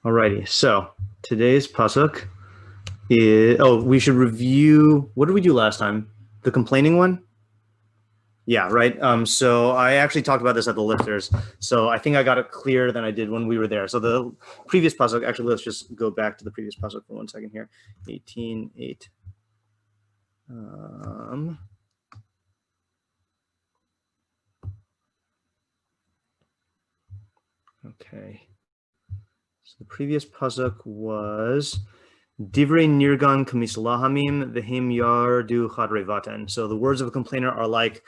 Alrighty, so today's pasuk is, we should review, what did we do last time? The complaining one? Yeah, right. So I actually talked about this at the lifters. So I think I got it clearer than I did when we were there. So the previous pasuk, actually, let's just go back to the previous pasuk for 1 second here. 18:8. Okay. So the previous pasuk was Divrei nirgan kamislahamim v'him yardu chadrevaten. So the words of a complainer are like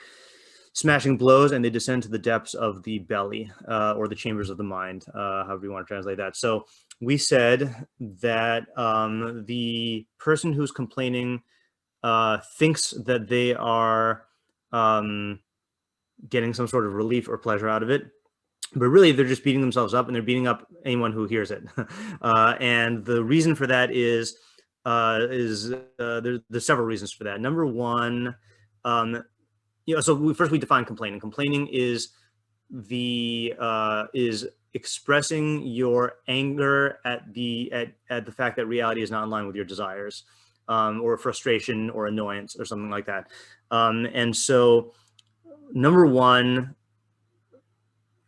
smashing blows, and they descend to the depths of the belly, or the chambers of the mind, however you want to translate that. So we said that the person who's complaining thinks that they are getting some sort of relief or pleasure out of it, but really they're just beating themselves up, and they're beating up anyone who hears it. And the reason for that is there's several reasons for that. Number one, so first we define complaining. Complaining is is expressing your anger at the fact that reality is not in line with your desires, or frustration or annoyance or something like that. And so, number one,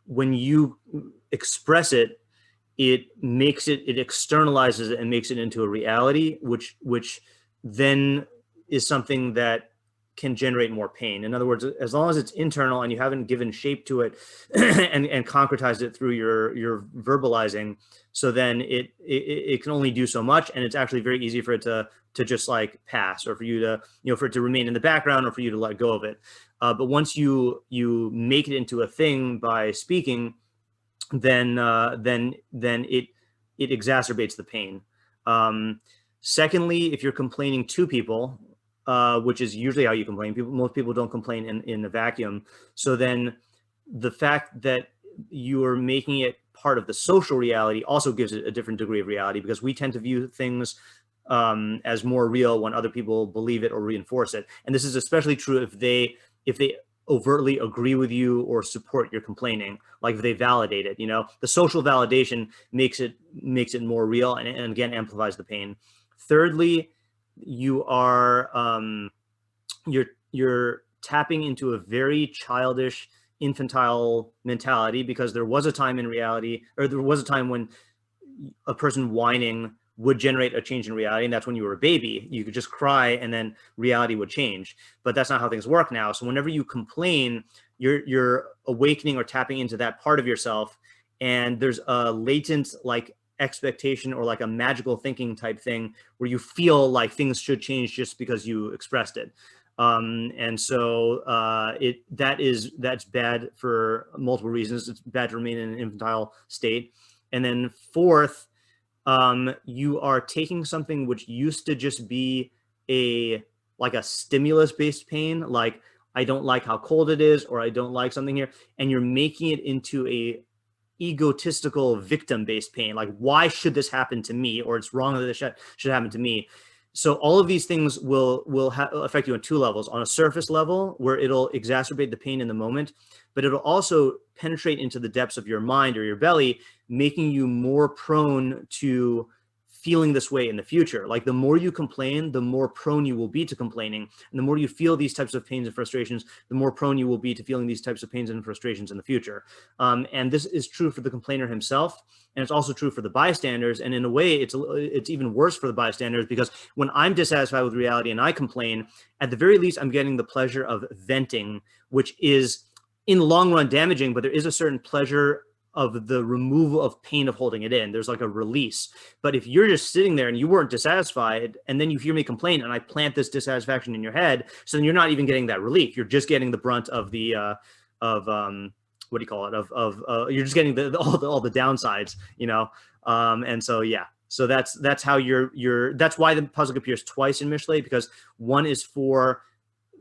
when you express it, it externalizes it and makes it into a reality, which then is something that can generate more pain. In other words, as long as it's internal and you haven't given shape to it and concretized it through your verbalizing, so then it can only do so much, and it's actually very easy for it to just like pass, or for you to, for it to remain in the background, or for you to let go of it. But once you make it into a thing by speaking, then it exacerbates the pain. Secondly, if you're complaining to people, which is usually how you complain, most people don't complain in a vacuum. So then the fact that you are making it part of the social reality also gives it a different degree of reality, because we tend to view things as more real when other people believe it or reinforce it. And this is especially true if they overtly agree with you or support your complaining, like if they validate it. The social validation makes it more real, and again amplifies the pain. Thirdly, you are you're tapping into a very childish, infantile mentality, because there was a time in reality, or there was a time when a person whining would generate a change in reality, and that's when you were a baby. You could just cry and then reality would change. But that's not how things work now. So whenever you complain, you're awakening or tapping into that part of yourself, and there's a latent like expectation, or like a magical thinking type thing, where you feel like things should change just because you expressed it. And so that's bad for multiple reasons. It's bad to remain in an infantile state. And then fourth, you are taking something which used to just be a stimulus-based pain, like I don't like how cold it is, or I don't like something here, and you're making it into a egotistical victim-based pain, like why should this happen to me, or it's wrong that this should happen to me. So all of these things will affect you on two levels: on a surface level, where it'll exacerbate the pain in the moment, but it'll also penetrate into the depths of your mind or your belly, making you more prone to feeling this way in the future. Like the more you complain, the more prone you will be to complaining. And the more you feel these types of pains and frustrations, the more prone you will be to feeling these types of pains and frustrations in the future. And this is true for the complainer himself, and it's also true for the bystanders. And in a way, it's even worse for the bystanders, because when I'm dissatisfied with reality and I complain, at the very least, I'm getting the pleasure of venting, which is in the long run damaging, but there is a certain pleasure of the removal of pain of holding it in. There's like a release. But if you're just sitting there and you weren't dissatisfied, and then you hear me complain and I plant this dissatisfaction in your head, so then you're not even getting that relief. You're just getting the brunt of the what do you call it? You're just getting all the downsides, and so yeah. So that's how that's why the pasuk appears twice in Mishlei, because one is for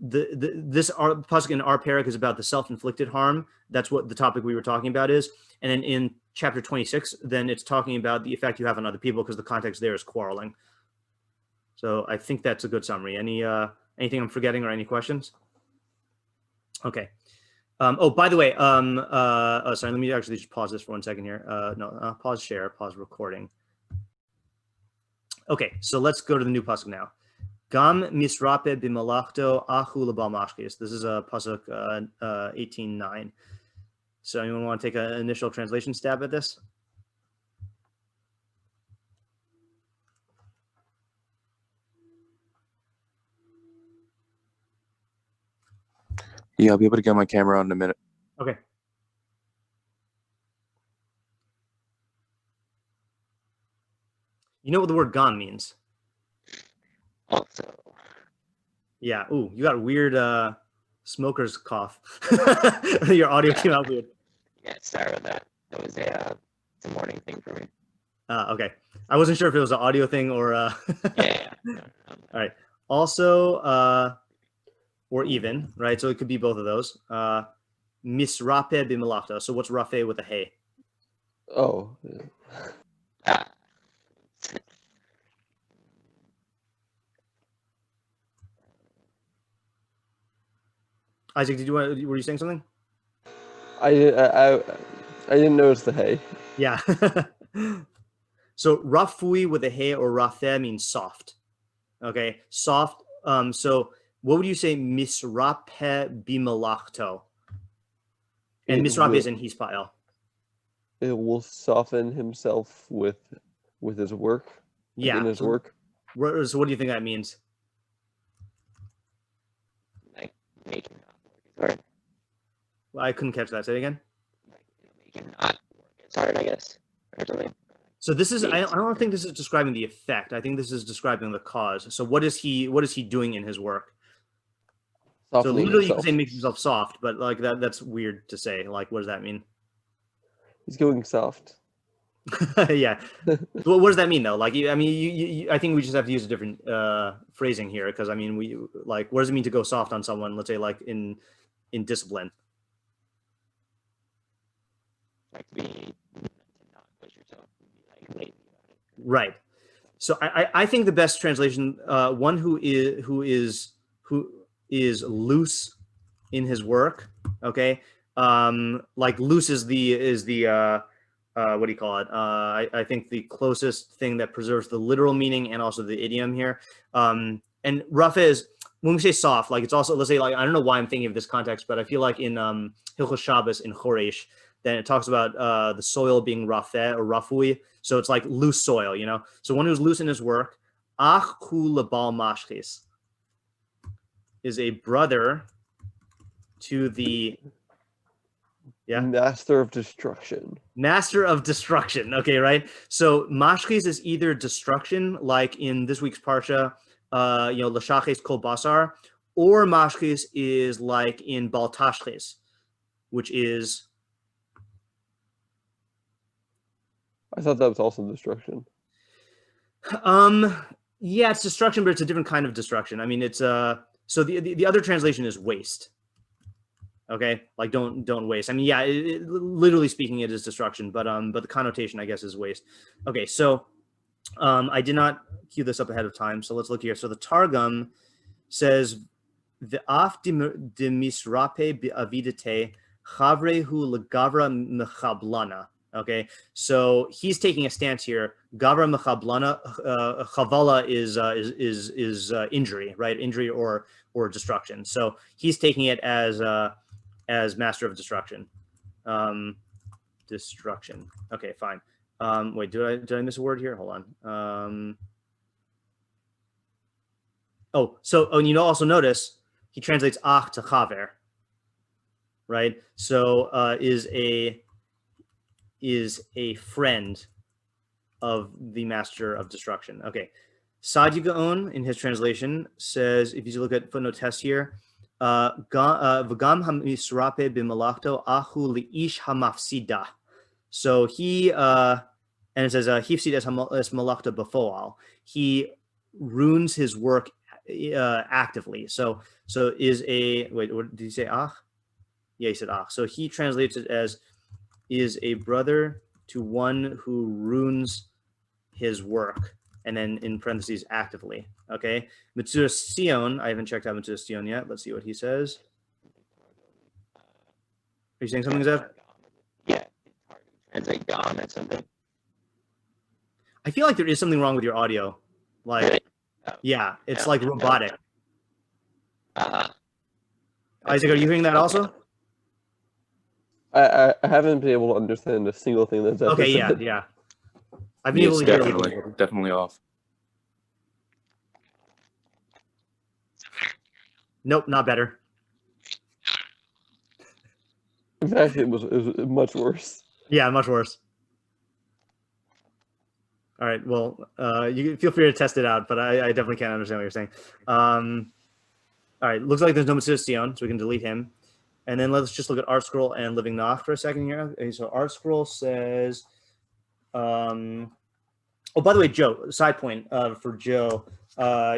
this pasuk in our parak is about the self-inflicted harm. That's what the topic we were talking about is. And then in chapter 26, then it's talking about the effect you have on other people, because the context there is quarreling. So I think that's a good summary. Anything I'm forgetting, or any questions? Okay. Oh, by the way, oh, sorry, let me actually just pause this for 1 second here. No, pause share, pause recording. Okay, so let's go to the new pasuk now. Gam misrape b'malachto achu lebal mashkis. This is a pasuk 18:9. So anyone want to take an initial translation stab at this? Yeah, I'll be able to get my camera on in a minute. Okay. You know what the word gam means? Also. Yeah. Ooh, you got a weird smoker's cough. Your audio came out weird. Yeah, sorry about that. That was it's a morning thing for me. Okay. I wasn't sure if it was an audio thing or Yeah. No. All right. Also, or even, right? So it could be both of those. Misrape b'malachto. So what's rafe with a hey? Oh. Ah. Isaac, were you saying something? I didn't notice the hay. Yeah. So rafui with a hey or rafe means soft. Okay, soft. So what would you say misrape b'malachto? And misrape is in hispa'el. It will soften himself with his work. Yeah. In his work. So what do you think that means? Like make him not work as hard. I couldn't catch that. Say it again. Like make him not work as hard, I guess, or something. So this is, I don't think this is describing the effect. I think this is describing the cause. So what is he doing in his work? Softening so literally himself. You can say makes himself soft, but like that's weird to say. Like, what does that mean? He's going soft. Yeah. Well, what does that mean though? Like, I mean, I think we just have to use a different phrasing here, because I mean, we like, what does it mean to go soft on someone? Let's say like in discipline. Like to not push yourself, like lazy about it. Right. So I think the best translation, one who is loose in his work. Okay. Like loose is the what do you call it? I think the closest thing that preserves the literal meaning and also the idiom here. And rough is, when we say soft, like it's also, let's say, like, I don't know why I'm thinking of this context, but I feel like in Hilchos Shabbos in Choresh, then it talks about the soil being rafeh or rafui. So it's like loose soil, you know? So one who's loose in his work, ach hu lebal mashchis, is a brother to the Master of destruction. Master of destruction. Okay, right? So mashchis is either destruction, like in this week's parsha, l'shaches kol basar, or mashchis is like in baltashches, which is... I thought that was also destruction. Yeah, it's destruction, but it's a different kind of destruction. I mean, it's so the other translation is waste. Okay, like don't waste. I mean, yeah, literally speaking, it is destruction, but the connotation, I guess, is waste. Okay, so I did not cue this up ahead of time, so let's look here. So the Targum says the af de misrape avidite chavrehu legavra mechablana. Okay, so he's taking a stance here. Gavra mechablana, chavala is injury, right? Injury or destruction. So he's taking it as master of destruction. Destruction. Okay, fine. Wait, did I miss a word here? Hold on. And you also notice he translates ach to chaver, right? So is a friend of the master of destruction. Okay. Saadia Gaon in his translation says, if you look at footnote test here, v'gam hamisrape b'malachto ahu li'ish hamafsida. So he, and it says, hifsid es malachto b'foal. He ruins his work actively. So is a, wait, what did he say? Ach? Yeah, he said ach. So he translates it as is a brother to one who ruins his work, and then in parentheses actively. Okay, Metzudas David, I haven't checked out Metzudas David yet. Let's see what he says. you saying something, Zev? Yeah, translate Gom and something. I feel like there is something wrong with your audio. Like, Really? Oh, yeah, it's no, like no. robotic. Uh, Isaac, are you hearing that also? I haven't been able to understand a single thing that's Okay, said. yeah. I've been Yeah, able it's to hear definitely off. Nope, not better. In fact, it was much worse. Yeah, much worse. All right, well, you feel free to test it out, but I definitely can't understand what you're saying. All right, looks like there's no Metzudas David, so we can delete him. And then let's just look at Art Scroll and Living Nach for a second here. Okay, so Art Scroll says, oh, by the way, Joe, side point for Joe,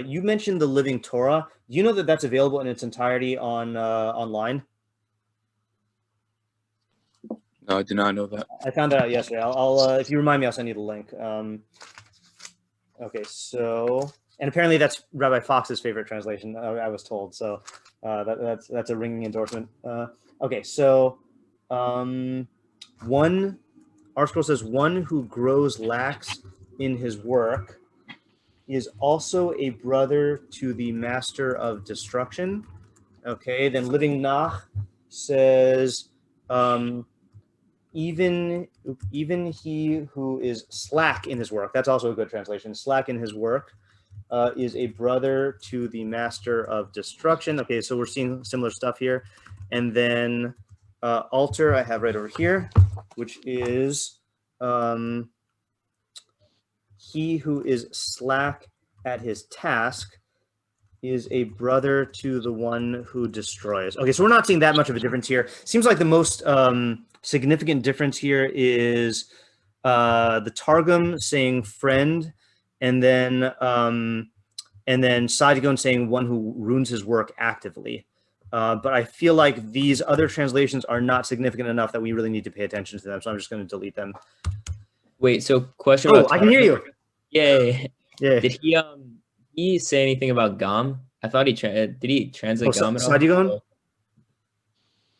you mentioned the Living Torah. Do you know that that's available in its entirety on online? No, I did not know that. I found that out yesterday. I'll if you remind me, I'll send you the link. Okay, so, and apparently that's Rabbi Fox's favorite translation, I was told. So that's a ringing endorsement. Okay, so one, Art Scroll says, one who grows lax in his work is also a brother to the master of destruction. Okay, then Living Nach says, even he who is slack in his work, that's also a good translation, slack in his work, is a brother to the master of destruction. Okay, so we're seeing similar stuff here. And then altar I have right over here, which is he who is slack at his task is a brother to the one who destroys. Okay, so we're not seeing that much of a difference here. Seems like the most significant difference here is the Targum saying friend, and then Sadigon saying one who ruins his work actively. But I feel like these other translations are not significant enough that we really need to pay attention to them. So I'm just going to delete them. Wait, so question Oh, about I can hear you. Yay. Yeah. Did he say anything about Gom? I thought did he translate Gom at all? Sadigon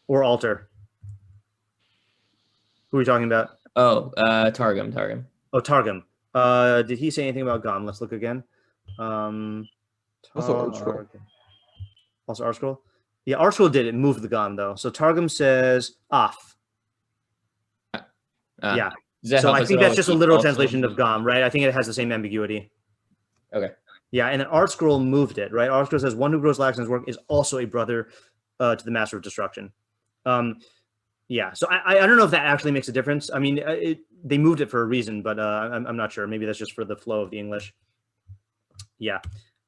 or altar? Who are we talking about? Oh, Targum. Oh, Targum. Did he say anything about Gom? Let's look again. Also Art Scroll. Also Art Scroll? Yeah, Art Scroll did. It moved the Gom, though. So Targum says off. Yeah. So I think that's just a literal translation of Gom, right? I think it has the same ambiguity. Okay. Yeah, and then Art Scroll moved it, right? Art Scroll says one who grows lax in his work is also a brother to the master of destruction. Yeah, so I don't know if that actually makes a difference. I mean, they moved it for a reason, but I'm not sure. Maybe that's just for the flow of the English. Yeah.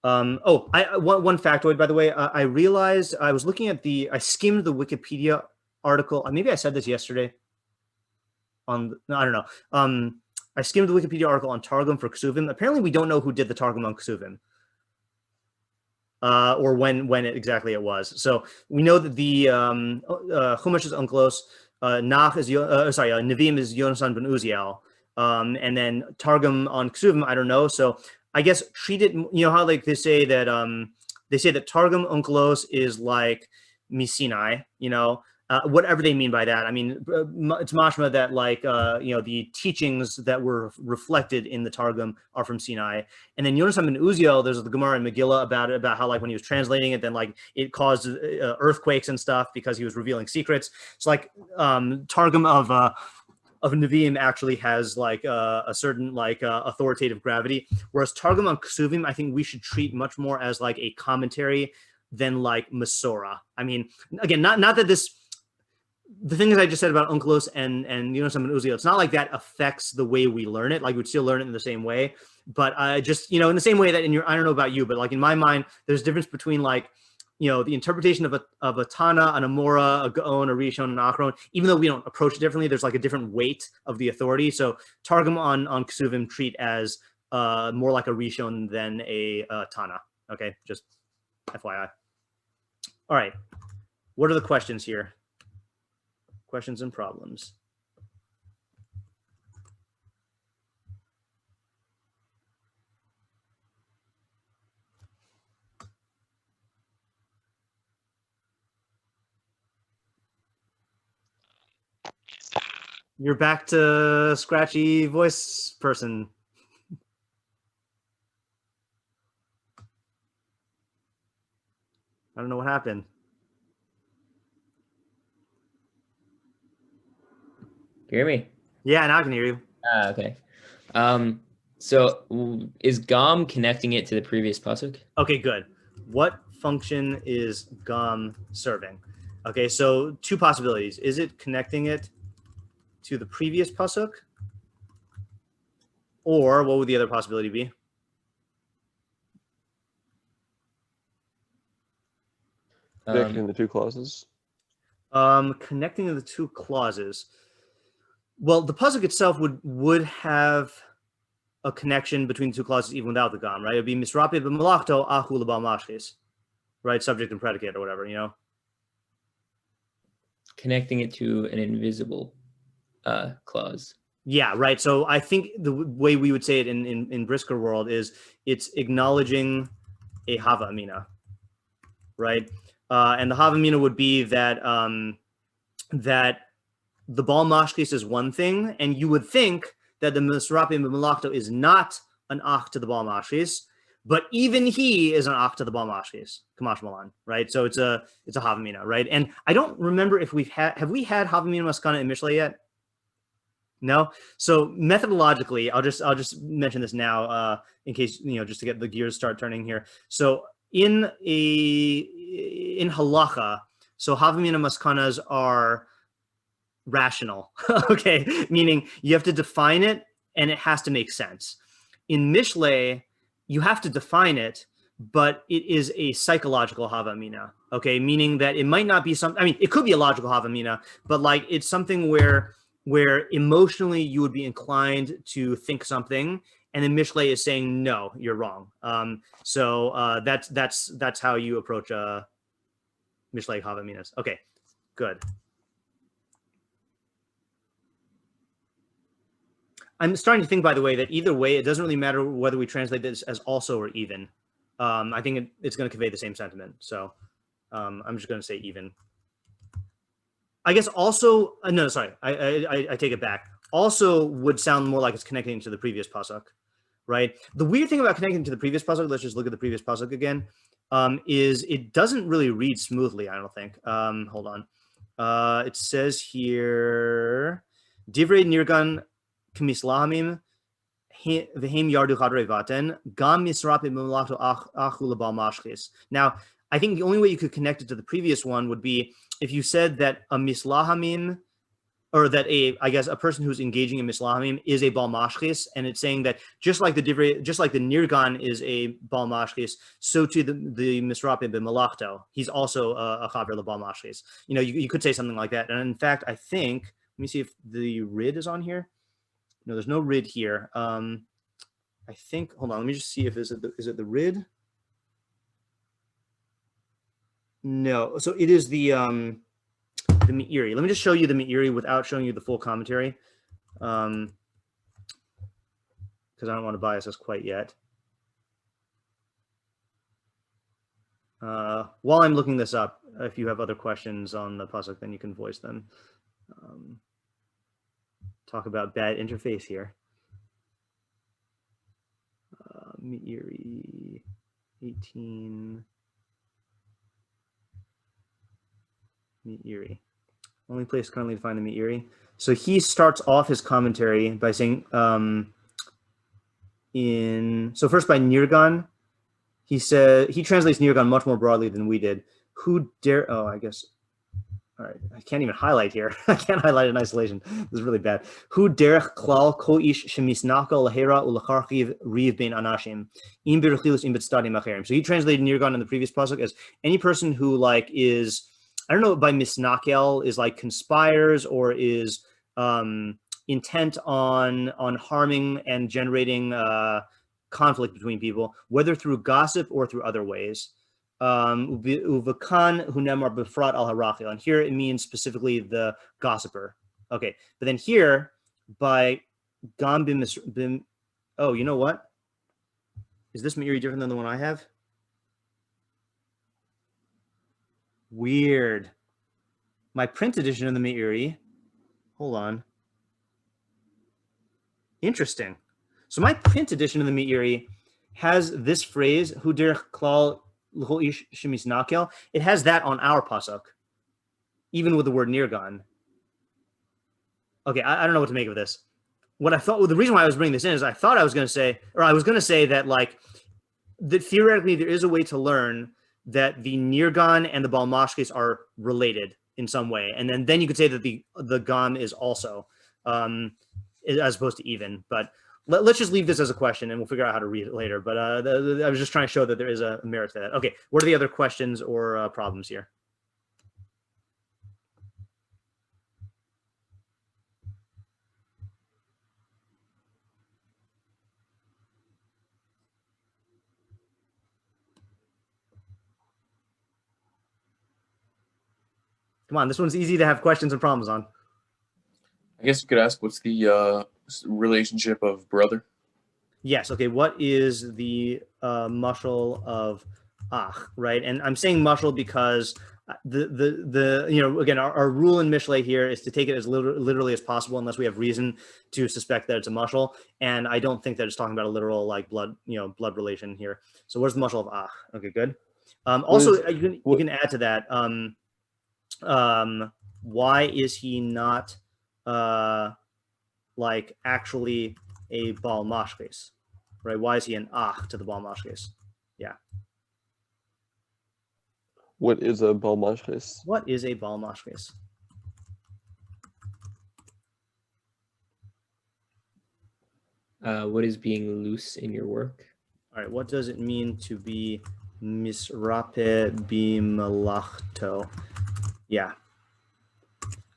One factoid, by the way. I realized I was looking at I skimmed the Wikipedia article. Maybe I said this yesterday. I don't know. I skimmed the Wikipedia article on Targum for Ksuvim. Apparently, we don't know who did the Targum on Ksuvim. Or when exactly it was. So we know that the Chumash is Unclos, Nach is Nevi'im is Yonasan ben Uziel, and then Targum on Ksuvim, I don't know. So I guess treat it. You know how like they say that Targum Unclos is like Misinai. You know. Whatever they mean by that. I mean, it's mashma that like, the teachings that were reflected in the Targum are from Sinai. And then Yonasan ben Uziel, there's the Gemara in Megillah about how like when he was translating it, then like it caused earthquakes and stuff because he was revealing secrets. It's like Targum of Nevi'im actually has like a certain like authoritative gravity. Whereas Targum on Ksuvim, I think we should treat much more as like a commentary than like Masorah. I mean, again, not that this, the thing is I just said about Unclos and Yonasan ben Uziel, it's not like that affects the way we learn it. Like we'd still learn it in the same way. But just, in the same way that I don't know about you, but like in my mind, there's a difference between like, the interpretation of a Tana, an Amora, a Gaon, a Rishon, an Achron, even though we don't approach it differently, there's like a different weight of the authority. So Targum on Ksuvim treat as more like a Rishon than a Tana. Okay, just FYI. All right, what are the questions here? Questions and problems. You're back to scratchy voice person. I don't know what happened. You hear me? Yeah, now I can hear you. Okay. So is Gom connecting it to the previous pasuk? Okay, good. What function is Gom serving? Okay, so two possibilities. Is it connecting it to the previous pasuk? Or what would the other possibility be? Connecting the two clauses. Connecting the two clauses. Well, the pasuk itself would have a connection between the two clauses even without the Gom, right? It'd be misrape b'malachto ahu l'bal mashchis, right? Subject and predicate or whatever, you know? Connecting it to an invisible clause. Yeah, right. So I think the way we would say it in Brisker world is it's acknowledging a hava amina, right? And the hava amina would be that that the bal mashchis is one thing, and you would think that the misrapim b'malachto is not an ach to the bal mashchis, but even he is an ach to the bal mashchis, kamash malan, right? So it's a hava amina, right? And I don't remember if have we had hava amina maskana in Mishlei yet? No. So methodologically, I'll just mention this now in case, just to get the gears start turning here. So in halacha, so havamina maskanas are rational, okay, meaning you have to define it and it has to make sense. In Mishlei, you have to define it, but it is a psychological havamina, okay, meaning that it might not be something. I mean, it could be a logical havamina, but like it's something where emotionally you would be inclined to think something, and then Mishlei is saying no, you're wrong. So that's how you approach Mishlei havaminas. Okay, good. I'm starting to think, by the way, that either way, it doesn't really matter whether we translate this as also or even. I think it's going to convey the same sentiment. So I'm just going to say even. I guess also, no, sorry, I take it back. Also would sound more like it's connecting to the previous pasuk, right? The weird thing about connecting to the previous pasuk, let's just look at the previous pasuk again, is it doesn't really read smoothly, I don't think. Hold on. It says here, Divrei Nirgan Kamislahamim V'hem Yardu Chadrei Vaten Gam Misrapim Mulachto Achu Lebal Mashchis. Now, I think the only way you could connect it to the previous one would be if you said that a mislahamim, or that a person who's engaging in mislahamim is a bal mashchis, and it's saying that just like the nirgan is a bal mashchis, so too the misrapim b'malachto, he's also a chaver lebal mashchis. You could say something like that. And in fact, I think, let me see if the rid is on here. No, there's no rid here. I think, hold on, let me just see if is it the rid? No, so it is the Meiri. Let me just show you the Meiri without showing you the full commentary, because I don't want to bias us quite yet. While I'm looking this up, if you have other questions on the pasuk, then you can voice them. Talk about bad interface here. Meiri 18. Meiri. Only place currently to find the Meiri. So he starts off his commentary by saying, so first by Nirgan, he translates Nirgan much more broadly than we did. Who dare? Oh, I guess. All right, I can't even highlight here. I can't highlight in isolation. This is really bad. Who derech klal ko ish shemisnaka lahera ulacharchiv riv ben anashim im berchilus im betstadim acherim. So he translated Nirgan in the previous pasuk as any person who is, I don't know, by misnakel is like conspires or is intent on harming and generating conflict between people, whether through gossip or through other ways. Uvakan hunemar befrat al harachil, and here it means specifically the gossiper. Okay, but then here by gam bim. Oh, you know what? Is this Meiri different than the one I have? Weird. My print edition of the Meiri. Hold on. Interesting. So my print edition of the Meiri has this phrase, "Hu derech klal l'chol ish shemisnakel." It has that on our pasuk, even with the word nirgan. Okay, I don't know what to make of this. What I thought, well, the reason why I was bringing this in is I thought I was going to say, or I was going to say that like, that theoretically there is a way to learn that the nirgan and the bal mashkes are related in some way, and then you could say that the gam is also, as opposed to even. But let's just leave this as a question, and we'll figure out how to read it later. But I was just trying to show that there is a merit to that. Okay, what are the other questions or problems here? Come on, this one's easy to have questions and problems on. I guess you could ask, what's the relationship of brother? Yes. Okay. What is the mashal of ach? Right. And I'm saying mashal because again, our rule in Mishlei here is to take it as literally as possible, unless we have reason to suspect that it's a mashal. And I don't think that it's talking about a literal like blood relation here. So where's the mashal of ach? Okay. Good. Also, you can add to that. Why is he not like actually a bal mashkes, right? Why is he an ach to the bal mashkes? Yeah. What is a bal mashkes? What is a bal mashkes? What is being loose in your work? All right. What does it mean to be misrape bimalachto? Yeah.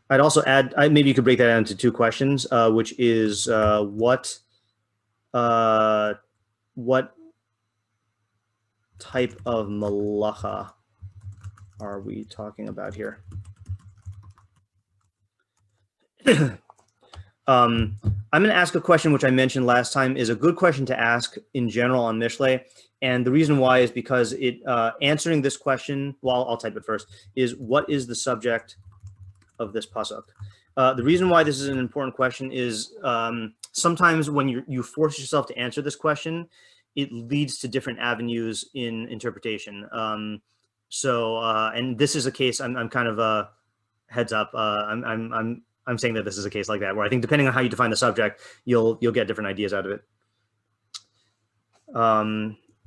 I'd also add, maybe you could break that down into two questions, which is what type of malacha are we talking about here? I'm going to ask a question which I mentioned last time is a good question to ask in general on Mishlei. And the reason why is because it answering this question, well, I'll type it first, is what is the subject of this pasuk? The reason why this is an important question is sometimes when you force yourself to answer this question, it leads to different avenues in interpretation. And this is a case. I'm kind of heads up. I'm saying that this is a case like that, where I think depending on how you define the subject, you'll get different ideas out of it.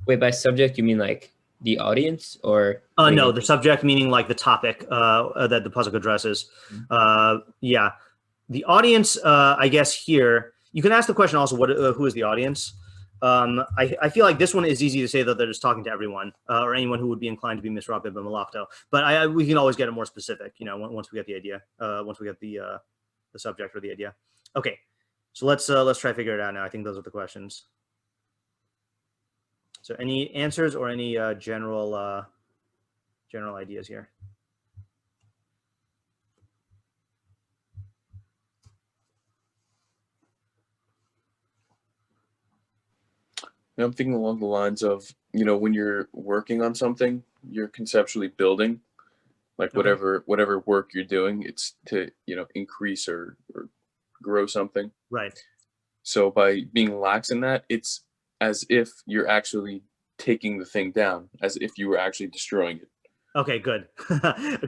Wait, by subject you mean like the audience, or? No, the subject meaning like the topic that the pasuk addresses. Yeah, the audience. I guess here you can ask the question also. Who is the audience? I feel like this one is easy to say that they're just talking to everyone or anyone who would be inclined to be misrabbe b'malachto. But we can always get it more specific. Once we get the idea. Once we get the subject or the idea. Okay, so let's try to figure it out now. I think those are the questions. So any answers or any general ideas here? I'm thinking along the lines of, when you're working on something, you're conceptually building, like whatever work you're doing, it's to, increase or grow something. Right. So by being lax in that, it's as if you're actually taking the thing down, as if you were actually destroying it. Okay, good.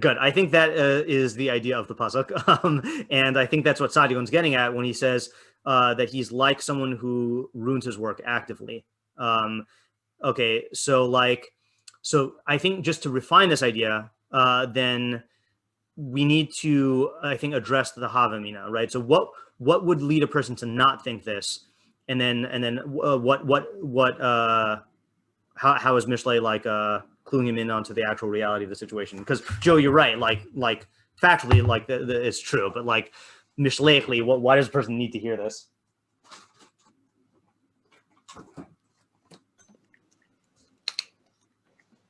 Good. I think that is the idea of the pasuk. And I think that's what Sadigon's getting at when he says that he's like someone who ruins his work actively. Okay, so I think just to refine this idea, then we need to, I think, address the havamina, right? So what would lead a person to not think this, and then how is Mishlei like cluing him in onto the actual reality of the situation? Because Joe, you're right, like factually, like it's true, but like mishleically, why does a person need to hear this?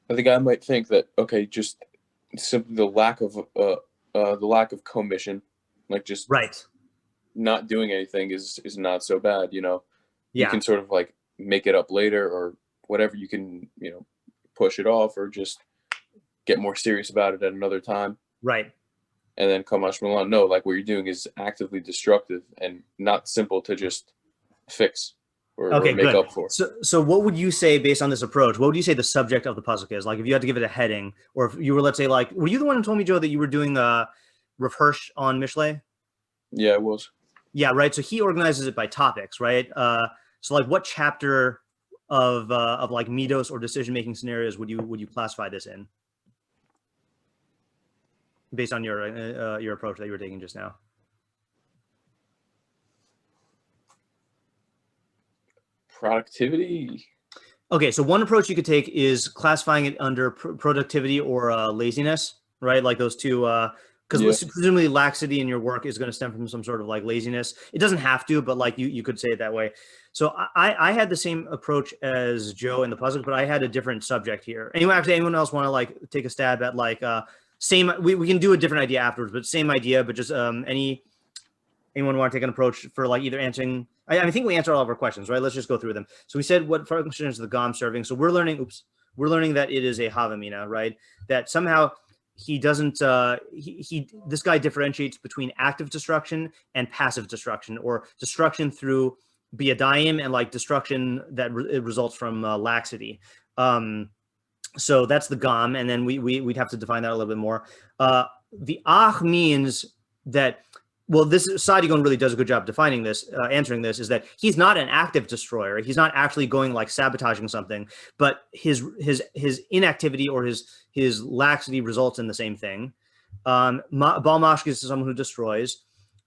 I think I might think that, okay, just simply the lack of commission, like just right, not doing anything is not so bad. Yeah. You can sort of like make it up later or whatever. You can push it off or just get more serious about it at another time. Right. And then come Ashmalan, no, like what you're doing is actively destructive and not simple to just fix or Okay, make good. up for. So what would you say based on this approach? What would you say the subject of the pasuk is? Like if you had to give it a heading, or if you were, let's say, like, were you the one who told me, Joe, that you were doing Rav Hirsch on Mishlei? Yeah, it was. Yeah, right. So he organizes it by topics, right? So like, what chapter of like midos or decision making scenarios would you classify this in, based on your approach that you were taking just now? Productivity. Okay, so one approach you could take is classifying it under productivity or laziness, right? Like those two, because presumably laxity in your work is going to stem from some sort of like laziness. It doesn't have to, but like you could say it that way. So I had the same approach as Joe in the puzzle, but I had a different subject here. Anyway, actually, anyone else want to like take a stab at like same? We can do a different idea afterwards, but same idea, but just anyone want to take an approach for like either answering? I think we answered all of our questions, right? Let's just go through them. So we said what function is the Gom serving. So we're learning that it is a Havamina, right? That somehow he doesn't, this guy differentiates between active destruction and passive destruction, or destruction through biadayim and like destruction that it results from laxity. So that's the Gom. And then we'd have to define that a little bit more. The Ach means that, well, this Sadigon really does a good job defining this, answering this, is that he's not an active destroyer. He's not actually going like sabotaging something, but his inactivity or his laxity results in the same thing. Bal Mashke is someone who destroys.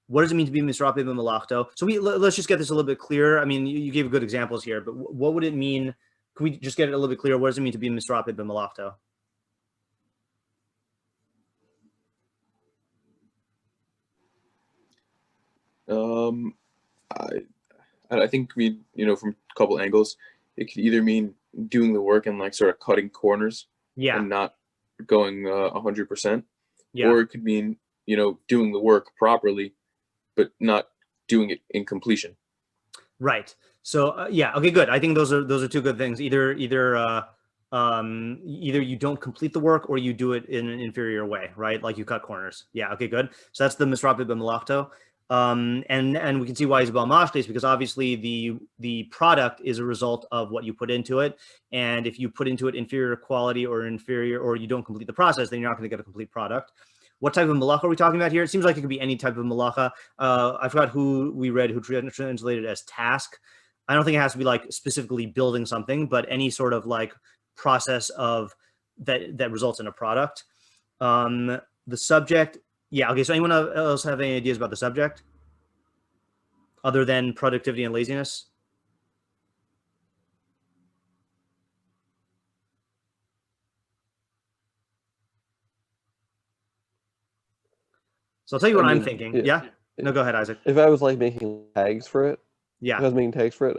What does it mean to be misrape b'malachto? So let's just get this a little bit clearer. I mean, you gave good examples here, but what would it mean? Can we just get it a little bit clearer? What does it mean to be misrape b'malachto? I think from a couple angles, it could either mean doing the work and like sort of cutting corners, and not going 100%, or it could mean doing the work properly, but not doing it in completion. Right. So okay, good. I think those are two good things. Either you don't complete the work or you do it in an inferior way, right? Like you cut corners. Yeah. Okay, good. So that's the misrape b'malachto. And we can see why he's Bal Mashke, because obviously the product is a result of what you put into it. And if you put into it inferior quality or you don't complete the process, then you're not going to get a complete product. What type of malacha are we talking about here? It seems like it could be any type of malacha. I forgot who we read who translated it as task. I don't think it has to be like specifically building something, but any sort of like process of that results in a product. The subject. Yeah, okay, so anyone else have any ideas about the subject other than productivity and laziness? So I'll tell you what I'm thinking. Yeah? No, go ahead, Isaac. If I was like making tags for it, if I was making tags for it,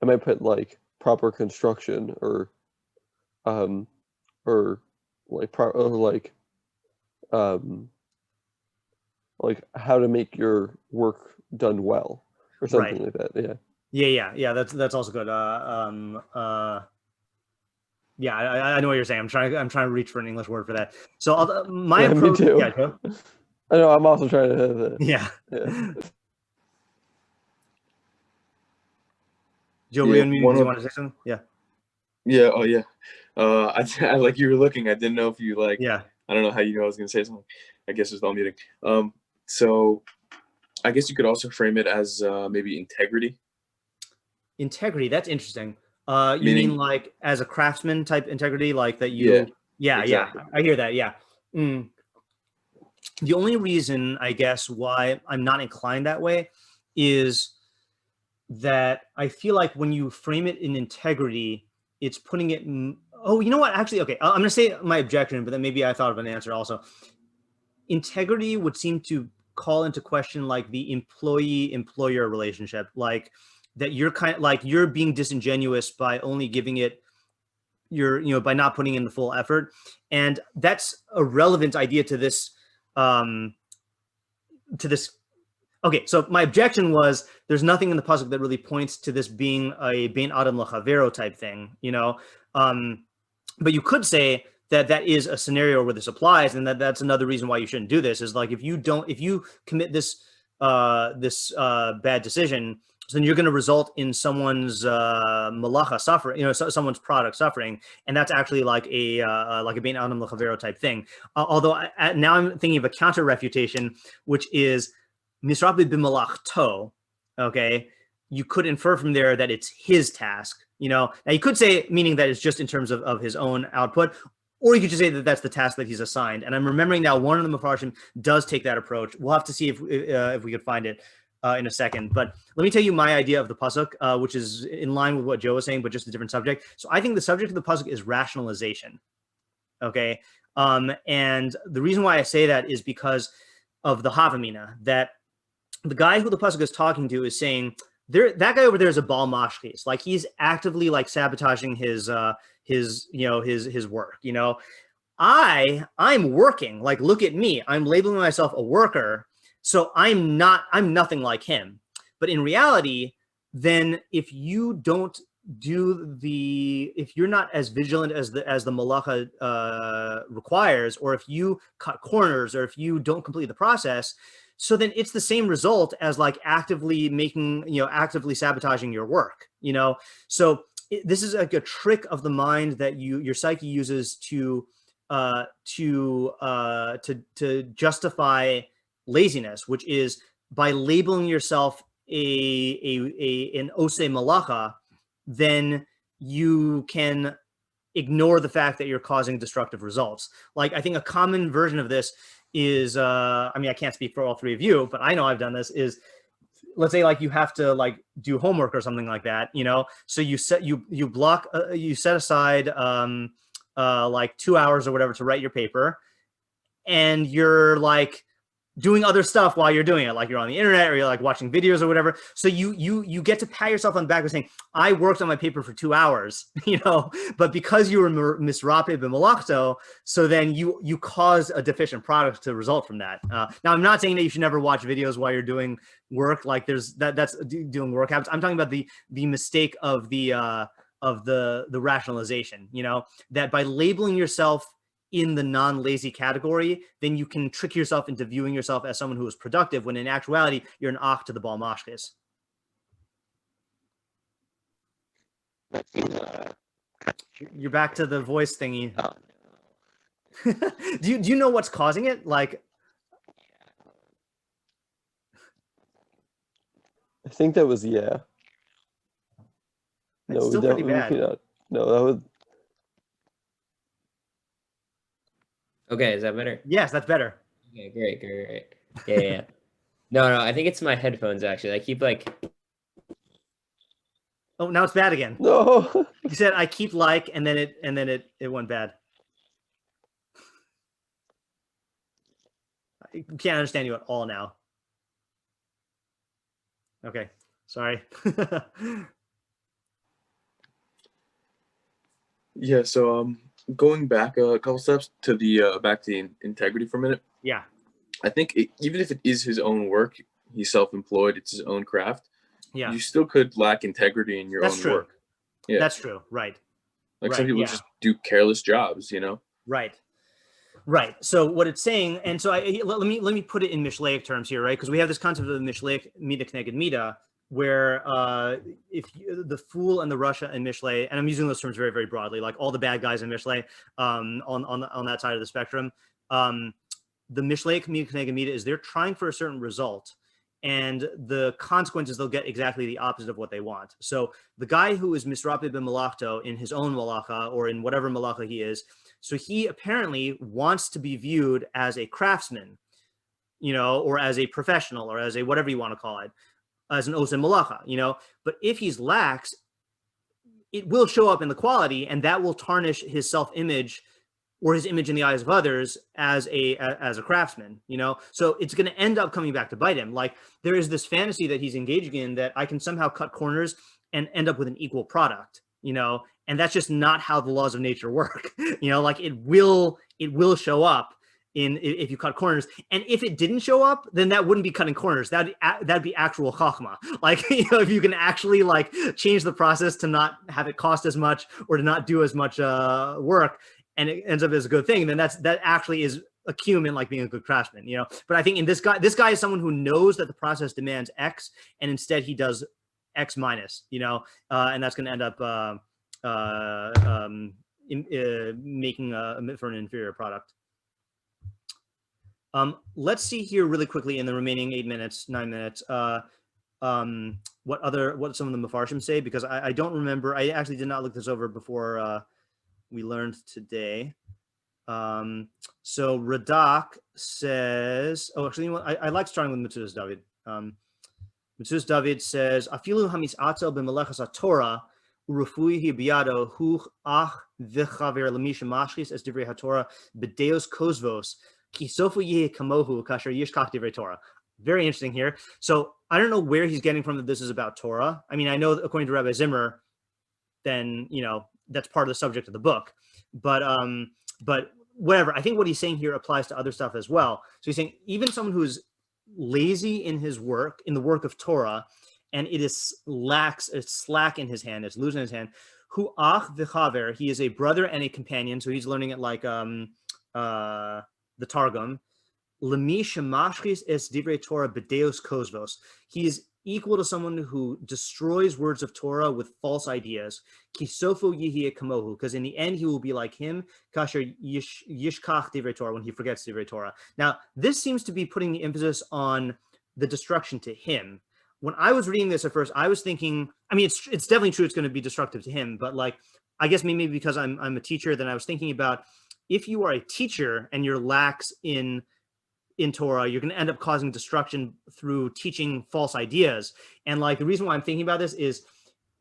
I might put like proper construction or like how to make your work done well or something like that. Yeah. That's also good. I know what you're saying. I'm trying to reach for an English word for that. So my approach. Me too. Yeah, Joe? I know. I'm also trying to. Yeah. Joe, Yeah, you want to say something? Yeah. Yeah. Oh yeah. I like you were looking. I didn't know if you like. Yeah. I don't know how you know I was going to say something. I guess it's all muting. So I guess you could also frame it as maybe integrity. Integrity, that's interesting. You mean like as a craftsman type integrity, like that you... Yeah, exactly. I hear that, yeah. The only reason, I guess, why I'm not inclined that way is that I feel like when you frame it in integrity, it's putting it... Oh, you know what? Actually, okay, I'm going to say my objection, but then maybe I thought of an answer also. Integrity would seem to call into question like the employee-employer relationship, like that you're kind of like you're being disingenuous by only giving it by not putting in the full effort. And that's a relevant idea to this. Okay, so my objection was there's nothing in the pasuk that really points to this being a bein adam lachavero type thing, but you could say that is a scenario where this applies, and that's another reason why you shouldn't do this, is like if you commit this bad decision, So then you're going to result in someone's malacha suffering, someone's product suffering, and that's actually like a bein adam lechavero type thing. Although now I'm thinking of a counter refutation, which is misrapi b'malachto. Okay, you could infer from there that it's his task. Now you could say, meaning that it's just in terms of his own output, or you could just say that that's the task that he's assigned. And I'm remembering now one of the Mefarshim does take that approach. We'll have to see if we could find it in a second. But let me tell you my idea of the pasuk, which is in line with what Joe was saying, but just a different subject. So I think the subject of the pasuk is rationalization. Okay, and the reason why I say that is because of the havamina, that the guy who the pasuk is talking to is saying, that guy over there is a bal mashchis, like he's actively like sabotaging his work. I'm working, like, look at me, I'm labeling myself a worker, so I'm nothing like him. But in reality, then if you don't if you're not as vigilant as the malacha requires, or if you cut corners, or if you don't complete the process, so then it's the same result as like actively sabotaging your work. So this is like a trick of the mind that your psyche uses to justify laziness, which is by labeling yourself an osei malacha, then you can ignore the fact that you're causing destructive results. Like, I think a common version of this is, I can't speak for all three of you, but I know I've done this, is, let's say like you have to like do homework or something like that, so you set aside like 2 hours or whatever to write your paper, and you're like doing other stuff while you're doing it, like you're on the internet or you're like watching videos or whatever. So you get to pat yourself on the back by saying, I worked on my paper for 2 hours, but because you were misrape b'malachto, so then you cause a deficient product to result from that. Now, I'm not saying that you should never watch videos while you're doing work, like that's doing work habits. I'm talking about the mistake of the rationalization, that by labeling yourself in the non-lazy category, then you can trick yourself into viewing yourself as someone who is productive, when in actuality, you're an ach to the bal mashchis. You're back to the voice thingy. Oh, no. Do you know what's causing it? Like, I think that was, yeah. It's still pretty bad. No, that was. Okay, is that better? Yes, that's better. Okay, great. Yeah. No, I think it's my headphones, actually. I keep like... Oh, now it's bad again. No. You said I keep like, and then it went bad. I can't understand you at all now. Okay, sorry. Yeah, so going back a couple steps to the back to the integrity for a minute. Yeah. I think even if it is his own work, he's self-employed, it's his own craft. Yeah. You still could lack integrity in your own true. work. Yeah. That's true. Right. Like right, some people just do careless jobs, Right. So what it's saying, and so let me put it in Mishleic terms here, right? Because we have this concept of the Mishleic mida k'neged mida, where the fool and the Russia and Mishlei, and I'm using those terms very, very broadly, like all the bad guys in Mishlei, on that side of the spectrum, the Mishlei mida k'neged mida is they're trying for a certain result, and the consequences, they'll get exactly the opposite of what they want. So the guy who is misrape b'malachto in his own malacha, or in whatever malacha he is, so he apparently wants to be viewed as a craftsman, or as a professional, or as a whatever you want to call it, as an osei malacha, but if he's lax, it will show up in the quality, and that will tarnish his self-image or his image in the eyes of others as a craftsman, so it's going to end up coming back to bite him. Like, there is this fantasy that he's engaging in, that I can somehow cut corners and end up with an equal product, and that's just not how the laws of nature work. Like, it will show up if you cut corners, and if it didn't show up, then that wouldn't be cutting corners. That'd be actual chachma. Like, if you can actually like change the process to not have it cost as much, or to not do as much work, and it ends up as a good thing, then that actually is acumen in like being a good craftsman. But I think in this guy is someone who knows that the process demands X, and instead he does X minus, and that's going to end up making for an inferior product. Let's see here really quickly in the remaining 9 minutes, what some of the Mefarshim say, because I don't remember. I actually did not look this over before we learned today. So Radak says, I like starting with Metzudas David. Metzudas David says, Afilu hamis'atel b'melechas haTorah u'refuihi biyado hu ach v'chaver l'misha mashchis es divrei haTorah b'deos kozvos ki sofu yehi kamohu kasher yishkach divrei Torah. Very interesting here. So I don't know where he's getting from that this is about Torah. I mean, I know according to Rabbi Zimmer, then, that's part of the subject of the book, but whatever. I think what he's saying here applies to other stuff as well. So he's saying even someone who's lazy in his work, in the work of Torah, and it's slack in his hand, it's loose in his hand, hu ach v'chaver, he is a brother and a companion. So he's learning it like the Targum. Lemi shemashchis es divrei Torah b'deos kozvos. He is equal to someone who destroys words of Torah with false ideas. Kisofo yihye kamohu, because in the end he will be like him. Kasher yishkach divrei Torah, when he forgets divrei Torah. Now this seems to be putting the emphasis on the destruction to him. When I was reading this at first, I was thinking, I mean, it's definitely true it's going to be destructive to him, but like, I guess maybe because I'm a teacher, then I was thinking about if you are a teacher and you're lax in Torah, you're going to end up causing destruction through teaching false ideas. And like the reason why I'm thinking about this is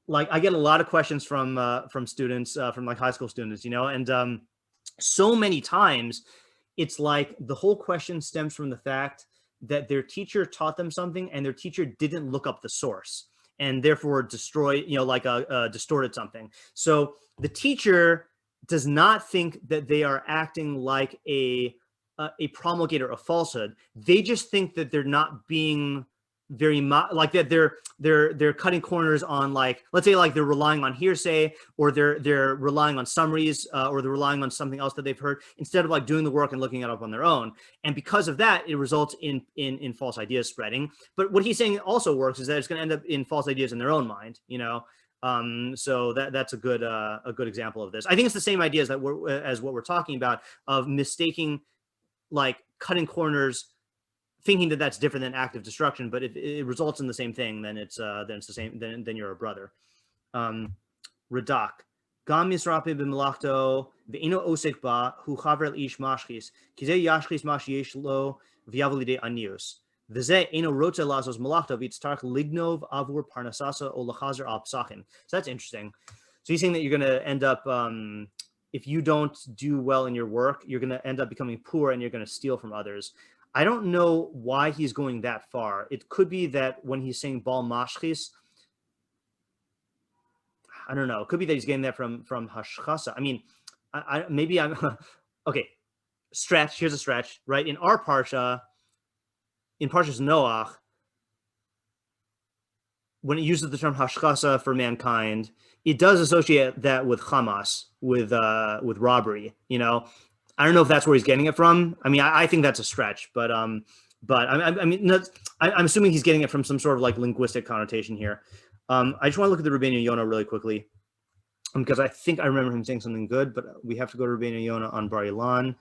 like I get a lot of questions from students, from like high school students, and so many times it's like the whole question stems from the fact that their teacher taught them something and their teacher didn't look up the source and therefore distorted something. So the teacher does not think that they are acting like a promulgator of falsehood. They just think that they're not being very like that. They're cutting corners on, like, let's say like they're relying on hearsay, or they're relying on summaries, or they're relying on something else that they've heard instead of like doing the work and looking it up on their own. And because of that, it results in false ideas spreading. But what he's saying also works is that it's going to end up in false ideas in their own mind. So that's a good example of this. I think it's the same ideas as what we're talking about, of mistaking, like cutting corners, thinking that that's different than active destruction. But if it results in the same thing, then it's the same. Then you're a brother. Radak gam misrape b'melachto ve'ino osek ba hu chaver ish mashchis kizeh yashchis mash yesh lo v'yavel lidei anius v'zeh eno rotze lazos melachto v'yitztarch lignov avur parnasasa o lachazer al psachim. So that's interesting. So he's saying that you're going to end up, if you don't do well in your work, you're going to end up becoming poor and you're going to steal from others. I don't know why he's going that far. It could be that when he's saying bal mashchis, I don't know. It could be that he's getting that from hashchasa. I mean, maybe I'm okay. Stretch. Here's a stretch, right? In our parsha, in Parshas Noach, when it uses the term hashchasa for mankind, it does associate that with Hamas, with robbery. I don't know if that's where he's getting it from. I mean, I think that's a stretch, but I'm assuming he's getting it from some sort of like linguistic connotation here. I just want to look at the Rabbeinu Yonah really quickly, because I think I remember him saying something good, but we have to go to Rabbeinu Yonah on Bar Ilan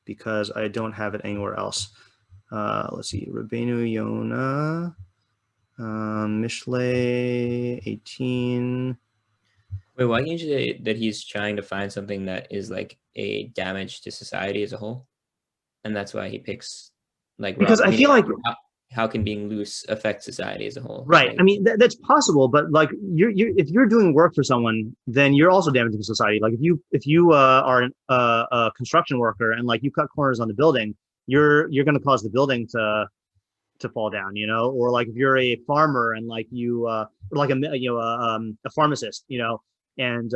because I don't have it anywhere else. Let's see, Rabbeinu Yonah, Mishlei 18. Wait, why can't you say that he's trying to find something that is like a damage to society as a whole, and that's why he picks like because I feel like how can being loose affect society as a whole? Right. Like, I mean, that's possible, but like if you're doing work for someone, then you're also damaging society. Like if you are a construction worker and like you cut corners on the building, you're going to cause the building to fall down, or like if you're a farmer and like you or like a pharmacist, and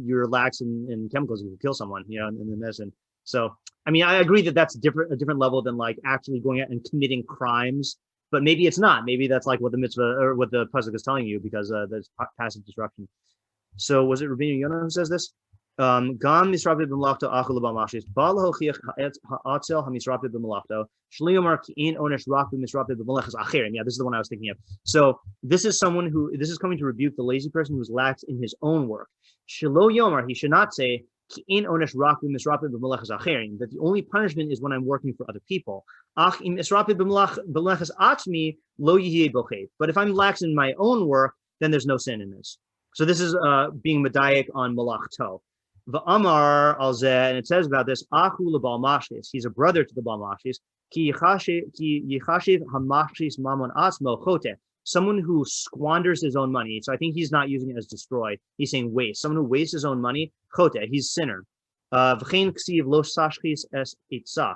you're lax in chemicals, you can kill someone, in the medicine. So I mean, I agree that that's a different level than like actually going out and committing crimes, but maybe it's not. Maybe that's like what the mitzvah or what the pasuk is telling you, because there's passive destruction. So was it Rabbinu Yonah who says this? Gam misrape b'malachto achul b'mashis. Bal hochiach ha'atzel hamisrape b'malachto. Shliyomar ki'in onesh raku misrape b'malachas acherim. Yeah, this is the one I was thinking of. So this is coming to rebuke the lazy person who's lax in his own work. Shelo yomar, he should not say ki'in onesh raku misrape b'malachas acherim, that the only punishment is when I'm working for other people. Ach im misrape b'malachas atmi lo yihye bochet. But if I'm lax in my own work, then there's no sin in this. So this is being medayek on malachto. V'amar al zeh, and it says about this, achu lebal mashlis. He's a brother to the bal mashlis. Ki yichashiv hamashlis mamon asmo chote. Someone who squanders his own money. So I think he's not using it as destroy. He's saying waste. Someone who wastes his own money, chote. He's sinner. V'chein ksiv lo sashchis es itzah.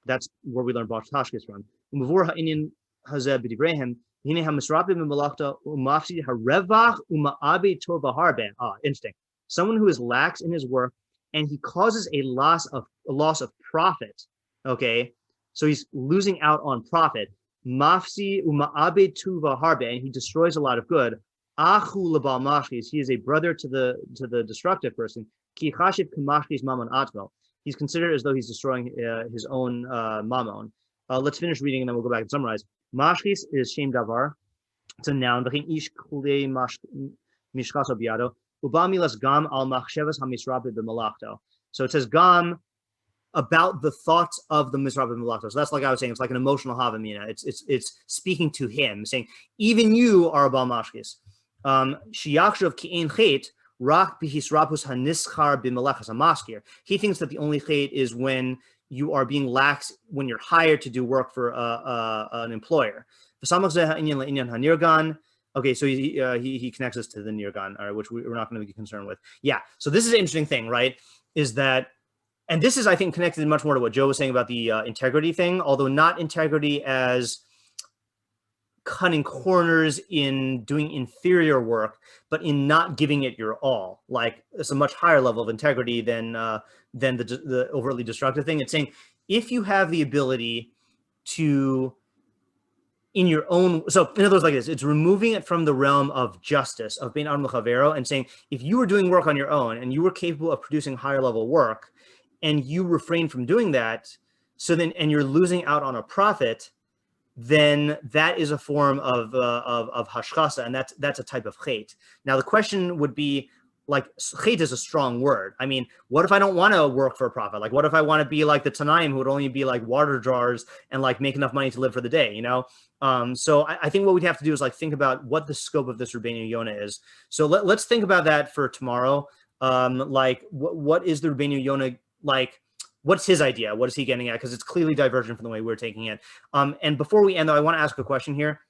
That's where we learn bal tashkis from. Umavur ha'inyan hazeh b'divrehem. Hine hamisrapim b'malachta umafsid harevach uma'abe tova harbe. Interesting. Someone who is lax in his work and he causes a loss of profit. Okay, so he's losing out on profit. Mafsi uma'abe tuva harbe, and he destroys a lot of good. Achu lebal mashlis, he is a brother to the destructive person. Ki chashiv kamashlis mamon atmo. He's considered as though he's destroying his own mamon. Let's finish reading and then we'll go back and summarize. Mashlis is shem davar. It's a noun. V'chein ish kulei mishchaso biado. Gam al machshevas hamisrabe b'malachto. So it says gam about the thoughts of the misrabe b'malachto. So that's like I was saying, it's like an emotional havamina. It's speaking to him, saying even you are a bal mashkis. Shiyakshav ki'ein chet rak bihisrapus hanischar b'malachas hamaskir. He thinks that the only chet is when you are being lax when you're hired to do work for an employer. Okay, so he connects us to the nirgan, which we're not going to be concerned with. Yeah, so this is an interesting thing, right? Is that, and this is, I think, connected much more to what Joe was saying about the integrity thing, although not integrity as cutting corners in doing inferior work, but in not giving it your all. Like, it's a much higher level of integrity than the overtly destructive thing. It's saying if you have the ability to, in your own, so in other words, like this, it's removing it from the realm of justice, of being Adam L'Chavero, and saying, if you were doing work on your own and you were capable of producing higher level work and you refrain from doing that, so then, and you're losing out on a profit, then that is a form of hashchasa, and that's a type of chet. Now the question would be, like, chet is a strong word. I mean, what if I don't want to work for a profit? Like, what if I want to be like the Tanaim who would only be like water jars and like make enough money to live for the day, you know? So I think what we'd have to do is like think about what the scope of this Rabbeinu Yonah is. So let's think about that for tomorrow. Like what is the Rabbeinu Yonah, like, what's his idea? What is he getting at? Because it's clearly divergent from the way we're taking it. And before we end though, I want to ask a question here.